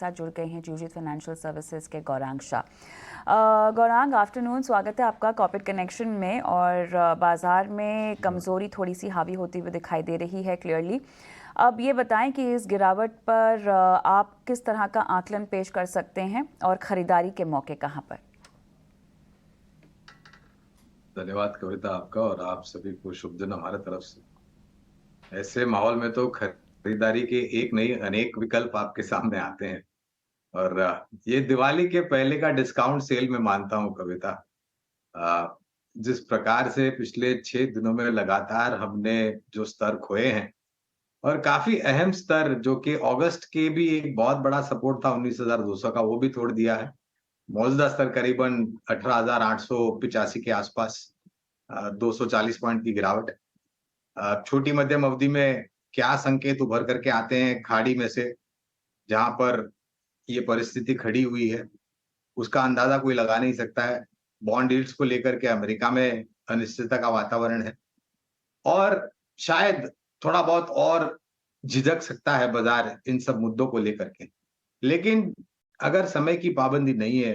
साथ जुड़ गए हैं जूजित फाइनेंशियल सर्विसेज के गौरांग शाह। गौरांग, आफ्टरनून, स्वागत है आपका कॉर्पोरेट कनेक्शन में। और बाजार में कमज़ोरी थोड़ी सी हावी होती हुई दिखाई दे रही है क्लियरली। अब ये बताएं कि इस गिरावट पर आप किस तरह का आकलन पेश कर सकते हैं और ख़रीदारी के मौके कहां पर? धन्यवाद कविता आपका, और आप सभी को शुभ दिन हमारे तरफ से। ऐसे माहौल में तो खरीदारी के एक नहीं अनेक विकल्प आपके सामने आते हैं। और ये दिवाली के पहले का डिस्काउंट सेल में मानता हूँ कविता। जिस प्रकार से पिछले 6 दिनों में लगातार हमने जो स्तर खोए हैं, और काफी अहम स्तर जो कि अगस्त के भी एक बहुत बड़ा सपोर्ट था 19,200 का, वो भी तोड़ दिया है। मौजूदा स्तर करीबन 18,885 के आसपास, 240 पॉइंट की गिरावट। छोटी मध्यम अवधि में क्या संकेत उभर करके आते हैं खाड़ी में से, जहां पर ये परिस्थिति खड़ी हुई है, उसका अंदाजा कोई लगा नहीं सकता है। बॉन्ड यील्ड्स को लेकर के अमेरिका में अनिश्चितता का वातावरण है, और शायद थोड़ा बहुत और झिझक सकता है बाजार इन सब मुद्दों को लेकर के। लेकिन अगर समय की पाबंदी नहीं है,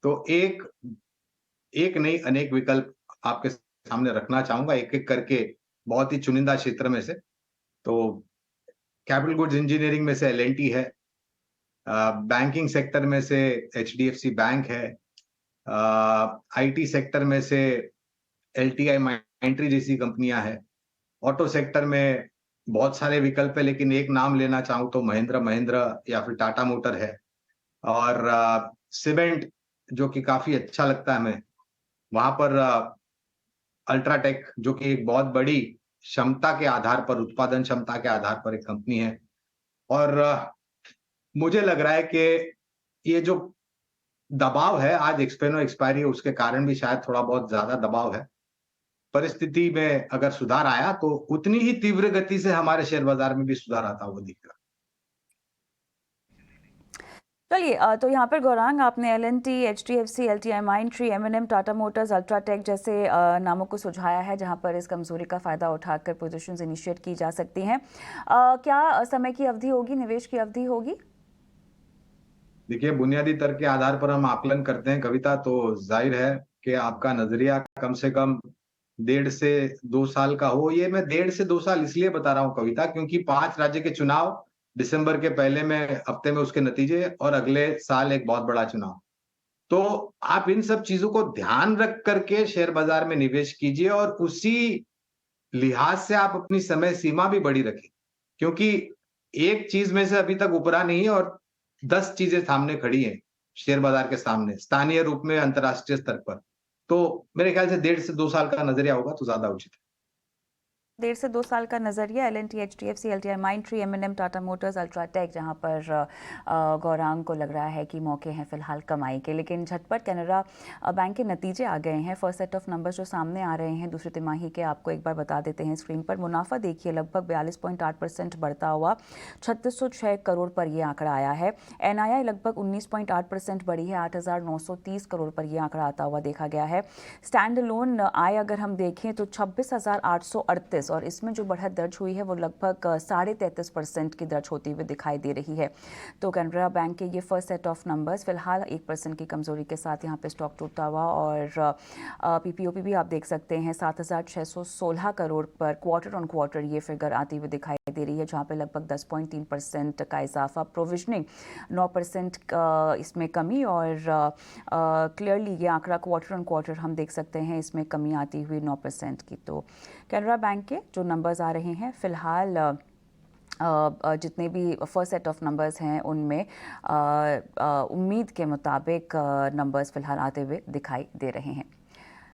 तो एक एक नहीं अनेक विकल्प आपके सामने रखना चाहूंगा, एक-एक करके, बहुत ही चुनिंदा क्षेत्र में से। तो कैपिटल गुड्स इंजीनियरिंग में से एल&टी है, बैंकिंग सेक्टर में से एचडीएफसी बैंक है, आईटी सेक्टर में से एलटीआई माइंट्री जैसी कंपनियां हैं। ऑटो सेक्टर में बहुत सारे विकल्प है, लेकिन एक नाम लेना चाहूं तो महिंद्रा महिंद्रा या फिर टाटा मोटर है। और सीमेंट, जो कि काफी अच्छा लगता है हमें, वहां पर अल्ट्राटेक, जो कि एक बहुत बड़ी क्षमता के आधार पर, उत्पादन क्षमता के आधार पर एक कंपनी है। और मुझे लग रहा है कि ये जो दबाव है, आज एक्सपेनो एक्सपायरी है, उसके कारण भी शायद थोड़ा बहुत ज्यादा दबाव है। परिस्थिति में अगर सुधार आया तो उतनी ही तीव्र गति से हमारे शेयर बाजार में भी सुधार आता हुआ दिख रहा है। चलिए, तो यहाँ पर गौरांग, आपने एल&टी, एचडीएफसी, एलटीआई माइंट्री, एम&एम, टाटा मोटर्स, अल्ट्राटेक जैसे नामों को सुझाया है जहाँ पर इस कमजोरी का फायदा उठाकर पोजीशंस इनिशिएट की जा सकती हैं। क्या समय की अवधि होगी, निवेश की अवधि होगी? देखिए, बुनियादी तर्क के आधार पर हम आकलन करते हैं कविता, तो जाहिर है कि आपका नजरिया कम से कम 1.5 से 2 साल का हो। ये मैं 1.5 से 2 साल इसलिए बता रहा हूँ कविता, क्योंकि 5 राज्य के चुनाव, दिसंबर के पहले में हफ्ते में उसके नतीजे, और अगले साल एक बहुत बड़ा चुनाव। तो आप इन सब चीजों को ध्यान रख करके शेयर बाजार में निवेश कीजिए, और उसी लिहाज से आप अपनी समय सीमा भी बड़ी रखें, क्योंकि एक चीज में से अभी तक उभरा नहीं है, और 10 चीजें सामने खड़ी हैं शेयर बाजार के सामने, स्थानीय रूप में, अंतर्राष्ट्रीय स्तर पर। तो मेरे ख्याल से 1.5 से 2 साल का नजरिया होगा तो ज्यादा उचित है। 1.5 से 2 साल का नजरिया, एल&टी, एचडीएफसी, एलटीआई माइंट्री, एम&एम, टाटा मोटर्स, अल्ट्राटेक, जहां पर गौरांग को लग रहा है कि मौके हैं फिलहाल कमाई के। लेकिन झटपट कैनरा बैंक के नतीजे आ गए हैं। फर्स्ट सेट ऑफ नंबर्स जो सामने आ रहे हैं दूसरी तिमाही के, आपको एक बार बता देते हैं स्क्रीन पर। मुनाफा देखिए, लगभग 42.8% बढ़ता हुआ 3606 करोड़ पर यह आंकड़ा आया है। एनआईआई लगभग 19.8% बढ़ी है, 8,930 करोड़ पर यह आंकड़ा आता हुआ देखा गया है। स्टैंड अलोन आय अगर हम देखें तो 26,838, और इसमें जो बढ़त दर्ज हुई है वो लगभग 33.5% की दर्ज होती हुई दिखाई दे रही है। तो कैनरा बैंक के ये फर्स्ट सेट ऑफ नंबर्स फिलहाल 1% की कमजोरी के साथ यहाँ पे स्टॉक टूटता हुआ, और पीपीओपी भी आप देख सकते हैं 7,616 करोड़ पर क्वार्टर ऑन क्वार्टर ये फिगर आती हुई दिखाई दे रही है, जहाँ पे लगभग 10.3% का इजाफा। प्रोविजनिंग 9% इसमें कमी, और क्लियरली ये आंकड़ा क्वार्टर ऑन क्वार्टर हम देख सकते हैं, इसमें कमी आती हुई 9% की। तो कैनरा बैंक के जो नंबर्स आ रहे हैं फिलहाल, जितने भी फर्स्ट सेट ऑफ नंबर्स हैं उनमें उम्मीद के मुताबिक नंबर्स फिलहाल आते हुए दिखाई दे रहे हैं।